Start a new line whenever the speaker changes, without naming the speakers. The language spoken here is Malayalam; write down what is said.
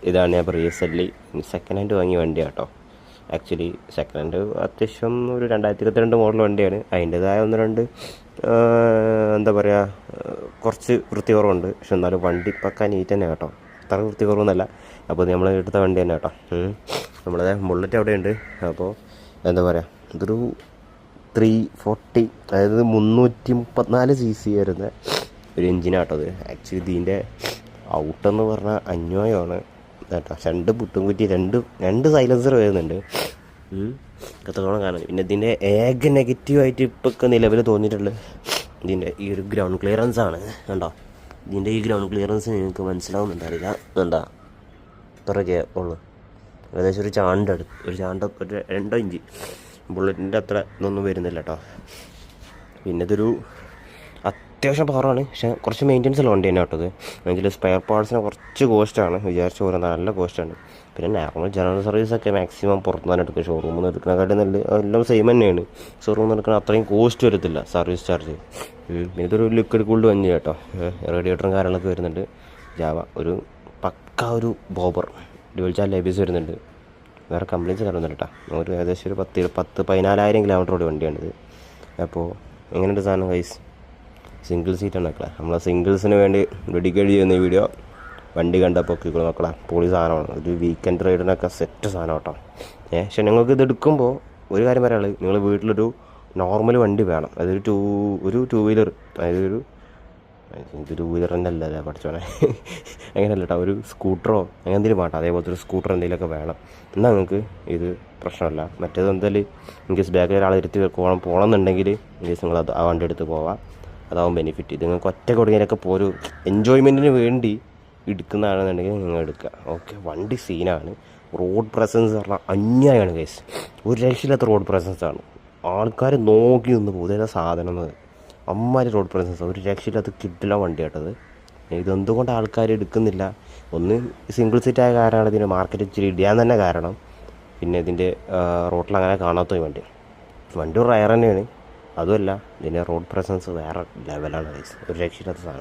ഇതാണ് ഞാൻ റീസെൻ്റ്ലി സെക്കൻഡ് ഹാൻഡ് വാങ്ങിയ വണ്ടിയാണ് കേട്ടോ. ആക്ച്വലി സെക്കൻഡ് ഹാൻഡ് അത്യാവശ്യം ഒരു 2022 മോഡൽ വണ്ടിയാണ്. അതിൻ്റേതായ ഒന്ന് രണ്ട് എന്താ പറയുക കുറച്ച് വൃത്തി കുറവുണ്ട്. പക്ഷെ എന്നാലും വണ്ടി പക്ക നീറ്റ് തന്നെ കേട്ടോ, അത്ര വൃത്തി കുറവൊന്നുമല്ല. അപ്പോൾ നമ്മൾ എടുത്ത വണ്ടി തന്നെ കേട്ടോ. നമ്മളത് ബുള്ളറ്റ് അവിടെയുണ്ട്. അപ്പോൾ എന്താ പറയുക ഇതൊരു 340 അതായത് 334 cc വരുന്ന ഒരു എഞ്ചിനാട്ടോ അത്. ആക്ച്വലി ഇതിൻ്റെ ഔട്ടെന്ന് പറഞ്ഞാൽ അന്യായമാണ് കേട്ടോ. 2 പുട്ടും കുറ്റി, രണ്ട് സൈലൻസർ വരുന്നുണ്ട്. കത്തോളം കാണാൻ. പിന്നെ ഇതിൻ്റെ ഏക നെഗറ്റീവായിട്ട് ഇപ്പോൾ നിലവിൽ തോന്നിയിട്ടുള്ളത് ഇതിൻ്റെ ഈ ഒരു ഗ്രൗണ്ട് ക്ലിയറൻസ് ആണ് കണ്ടോ. ഇതിൻ്റെ ഈ ഗ്രൗണ്ട് ക്ലിയറൻസ് നിങ്ങൾക്ക് മനസ്സിലാവുന്നുണ്ടറിയില്ല. എന്താ ഇത്രയൊക്കെ ഉള്ളു, ഏകദേശം ഒരു ചാണ്ട ഒരു 2 ഇഞ്ച്. ബുള്ളറ്റിൻ്റെ അത്ര ഇതൊന്നും വരുന്നില്ല കേട്ടോ. പിന്നെ ഇതൊരു അത്യാവശ്യം പവറാണ്, പക്ഷേ കുറച്ച് മെയിൻ്റെനൻസ് ഉള്ള വണ്ടി തന്നെ കേട്ടോ. ഇതിൽ സ്പെയർ പാർട്സിന് കുറച്ച് കോസ്റ്റാണ്, വിചാരിച്ച പോലെ നല്ല കോസ്റ്റാണ്. പിന്നെ നോർമൽ ജനറൽ സർവീസൊക്കെ മാക്സിമം പുറത്തുനിന്ന് തന്നെ എടുക്കും. ഷോറൂമിൽ നിന്ന് എടുക്കുന്നതിനെക്കാട്ടും നല്ല എല്ലാം സെയിം തന്നെയാണ്. ഷോറൂമിൽ നിന്ന് എടുക്കുന്ന അത്രയും കോസ്റ്റ് വരത്തില്ല സർവീസ് ചാർജ്. പിന്നെ ഇതൊരു ലിക്വിഡ് കൂൾഡ് വണ്ടി കേട്ടോ. റേഡിയേറ്ററും കാര്യങ്ങളൊക്കെ വരുന്നുണ്ട്. ജാവ ഒരു പക്ക ഒരു ബോബർ ഡ്യുവൽ ചാനൽ ABS വരുന്നുണ്ട്. വേറെ കംപ്ലയിൻസ് കാണുന്നില്ല കേട്ടോ. ഒരു ഏകദേശം ഒരു 14,000 കിലോമീറ്റർ ഓടി വണ്ടിയാണിത്. അപ്പോൾ എങ്ങനെയുണ്ട് സാധനം ഗൈസ്? സിംഗിൾ സീറ്റാണ് മക്കളെ. നമ്മളെ സിംഗിൾസിന് വേണ്ടി ഡെഡിക്കേറ്റ് ചെയ്യുന്ന ഈ വീഡിയോ. വണ്ടി കണ്ടപ്പോൾ കിക്കുള്ള മക്കളെ പൊളി സാധനമാണ്. ഒരു വീക്കെൻഡ് റൈഡിനൊക്കെ സെറ്റ് സാധനം കേട്ടോ. പക്ഷേ നിങ്ങൾക്ക് ഇത് എടുക്കുമ്പോൾ ഒരു കാര്യം പറയാനുള്ളത്, നിങ്ങൾ വീട്ടിലൊരു നോർമൽ വണ്ടി വേണം. അതൊരു ഒരു 2 വീലർ, അതായത് ഒരു 2 വീലർ തന്നെ അല്ലേ പഠിച്ചോനെ അങ്ങനെയല്ല കേട്ടോ. ഒരു സ്കൂട്ടറോ അങ്ങനെ എന്തെങ്കിലും വേണ്ട, അതേപോലത്തെ ഒരു സ്കൂട്ടർ എന്തെങ്കിലുമൊക്കെ വേണം. എന്നാൽ നിങ്ങൾക്ക് ഇത് പ്രശ്നമല്ല. മറ്റേത് എന്തായാലും ഇൻകേസ് ബാക്കിൽ ഒരാളെ ഇരുത്തി പോകണമെന്നുണ്ടെങ്കിൽ ഇൻകേസ് നിങ്ങൾ ആ വണ്ടി എടുത്ത് പോവാം. അതാവും ബെനിഫിറ്റ്. ഇത് നിങ്ങൾക്ക് ഒറ്റ കൊടുങ്ങിയൊക്കെ ഒരു എൻജോയ്മെൻറ്റിന് വേണ്ടി എടുക്കുന്നതാണെന്നുണ്ടെങ്കിൽ നിങ്ങൾ എടുക്കുക. ഓക്കെ, വണ്ടി സീനാണ്. റോഡ് പ്രസൻസ് പറഞ്ഞാൽ അന്യായമാണ് കേസ്. ഒരു രക്ഷയില്ലാത്ത റോഡ് പ്രസൻസാണ്. ആൾക്കാർ നോക്കി നിന്ന് പോകും ഇതേതാ സാധനം എന്നത്. അമ്മാതിരി റോഡ് പ്രസൻസ്, ഒരു രക്ഷയില്ലാത്ത കിട്ടില്ല വണ്ടി കേട്ടത്. ഇതെന്തുകൊണ്ട് ആൾക്കാർ എടുക്കുന്നില്ല? ഒന്ന് സിംഗിൾ സീറ്റായ കാരണമാണ് ഇതിൻ്റെ മാർക്കറ്റ് ഇച്ചിരി ഇടിയാൻ തന്നെ കാരണം. പിന്നെ ഇതിൻ്റെ റോട്ടിൽ അങ്ങനെ കാണാത്ത വണ്ടി റയർ തന്നെയാണ്. അതുമല്ല ഇതിൻ്റെ റോഡ് പ്രസൻസ് വേറെ ലെവലാണ് ഗൈസ്. ഒരു രക്ഷയില്ലാത്ത സാധനം.